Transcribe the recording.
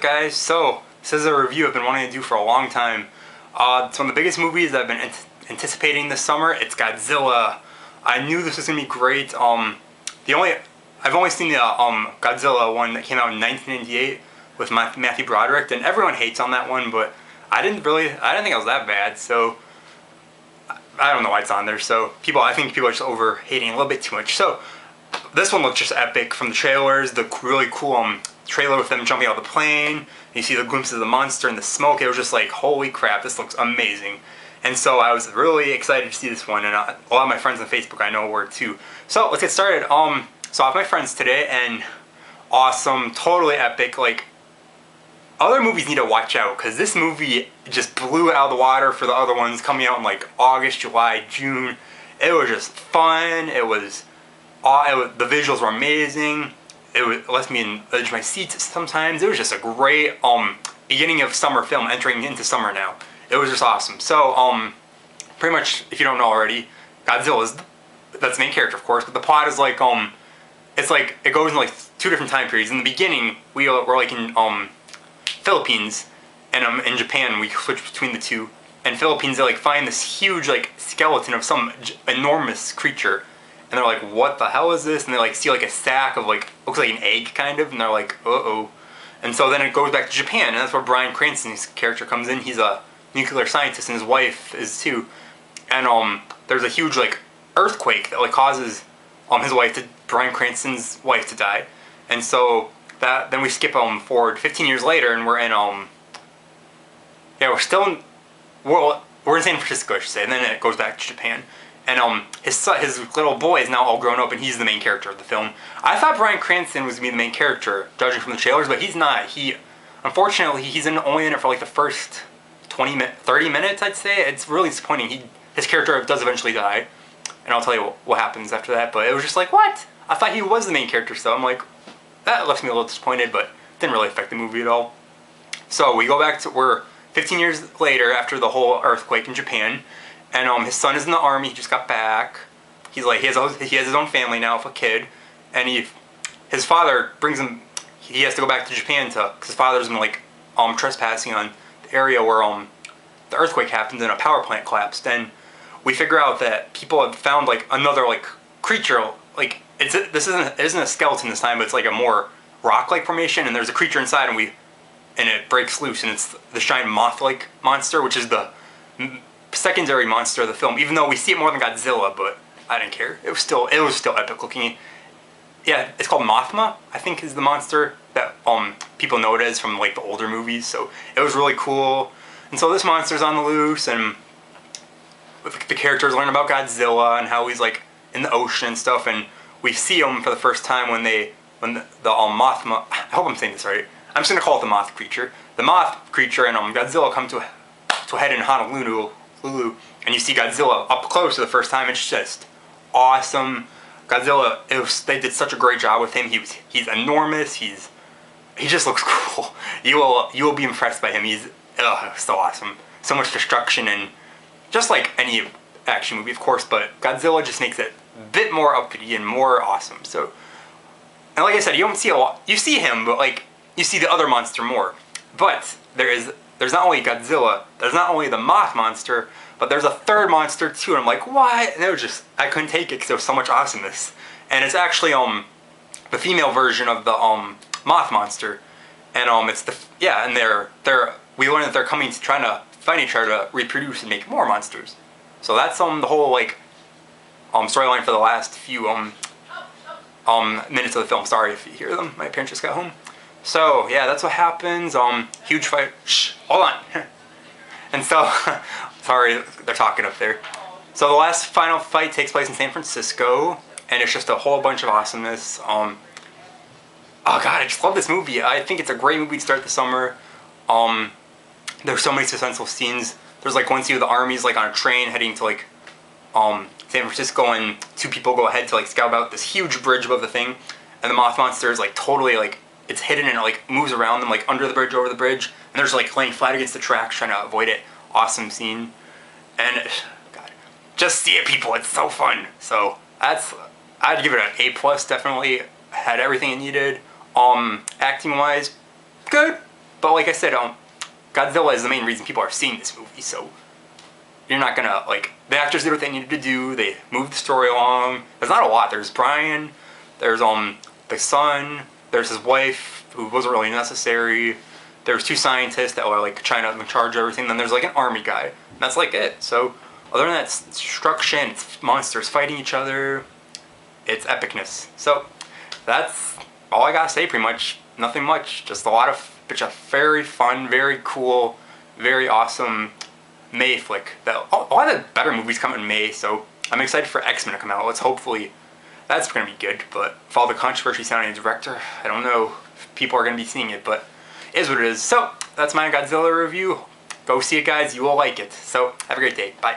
up, guys? So, this is a review I've been wanting to do for a long time. It's one of the biggest movies I've been anticipating this summer. It's Godzilla. I knew this was gonna be great. I've only seen the Godzilla one that came out in 1998 with Matthew Broderick, and everyone hates on that one, but I didn't think it was that bad. So I don't know why it's on there. So I think people are just over hating a little bit too much. So this one looked just epic from the trailers. The really cool trailer with them jumping out of the plane. You see the glimpses of the monster and the smoke. It was just like, holy crap, this looks amazing. And so I was really excited to see this one, and a lot of my friends on Facebook I know were too. So let's get started. So I have my friends today, and awesome, totally epic. Like, other movies need to watch out, because this movie just blew it out of the water for the other ones coming out in like August, July, June. It was just fun. The visuals were amazing. It left me in the edge of my seat sometimes. It was just a great beginning of summer film, entering into summer now. It was just awesome. So pretty much, if you don't know already, that's the main character, of course. But the plot is like it's like it goes in like two different time periods. In the beginning, we're like in Philippines, and in Japan we switch between the two. In Philippines, they like find this huge like skeleton of some enormous creature. And they're like, what the hell is this? And they like see like a sack of like, looks like an egg kind of, and they're like, uh-oh. And so then it goes back to Japan, and that's where Bryan Cranston's character comes in. He's a nuclear scientist, and his wife is too. And there's a huge like earthquake that like causes Bryan Cranston's wife to die. And so then we skip forward 15 years later, and we're in we're in San Francisco, I should say, and then it goes back to Japan. And his little boy is now all grown up, and he's the main character of the film. I thought Bryan Cranston was going to be the main character, judging from the trailers, but he's not. Unfortunately, he's only in it for like the first 30 minutes, I'd say. It's really disappointing. His character does eventually die, and I'll tell you what happens after that. But it was just like, what? I thought he was the main character, so I'm like, that left me a little disappointed, but didn't really affect the movie at all. So we go back to, we're 15 years later after the whole earthquake in Japan. And his son is in the army. He just got back. He's like he has his own family now with a kid, and his father brings him. He has to go back to Japan because his father's been like trespassing on the area where the earthquake happened and a power plant collapsed. And we figure out that people have found like another like creature. Like it isn't a skeleton this time, but it's like a more rock-like formation. And there's a creature inside, and it breaks loose, and it's the giant moth-like monster, which is the secondary monster of the film, even though we see it more than Godzilla, but I didn't care. It was still epic looking. Yeah, it's called Mothma, I think, is the monster that people know it as from like the older movies. So it was really cool. And so this monster's on the loose, and the characters learn about Godzilla and how he's like in the ocean and stuff. And we see him for the first time when the Mothma. I hope I'm saying this right. I'm just gonna call it the moth creature. The moth creature and Godzilla come to a head in Honolulu. And you see Godzilla up close for the first time. It's just awesome. Godzilla, they did such a great job with him. He's enormous. He just looks cool. You will be impressed by him. He's so awesome. So much destruction, and just like any action movie, of course, but Godzilla just makes it a bit more uppity and more awesome. So, and like I said, you don't see a lot. You see him, but like you see the other monster more. But there's not only Godzilla, there's not only the moth monster, but there's a third monster too, and I'm like, what? And it was just, I couldn't take it because there was so much awesomeness. And it's actually the female version of the moth monster, and we learn that they're coming to trying to find each other to reproduce and make more monsters. So that's the whole like storyline for the last few minutes of the film. Sorry if you hear them. My parents just got home. So yeah, that's what happens. Huge fight. Shh, hold on. And so, sorry, they're talking up there. So the last final fight takes place in San Francisco, and it's just a whole bunch of awesomeness. Oh god, I just love this movie. I think it's a great movie to start the summer. There's so many suspenseful scenes. There's like one scene with the army's like on a train heading to like San Francisco, and two people go ahead to like scout out this huge bridge above the thing, and the moth monster is like totally like, it's hidden and it like moves around them like under the bridge, over the bridge, and they're just like laying flat against the tracks trying to avoid it. Awesome scene. And god, just see it, people, it's so fun. So I'd give it an A+, definitely. Had everything it needed. Acting wise, good. but like I said, Godzilla is the main reason people are seeing this movie, so you're not gonna, like, the actors did what they needed to do, they moved the story along. There's not a lot. There's Brian, there's the son, there's his wife, who wasn't really necessary, there's 2 scientists that were like trying to in charge of everything, then there's like an army guy, and that's like it. So other than that, it's destruction, it's monsters fighting each other, it's epicness. So that's all I gotta say pretty much. Nothing much, just a very fun, very cool, very awesome May flick. A lot of the better movies come in May, so I'm excited for X-Men to come out. That's gonna be good, but for all the controversy surrounding the director, I don't know if people are gonna be seeing it, but it is what it is. So that's my Godzilla review. Go see it, guys, you will like it. So have a great day, bye.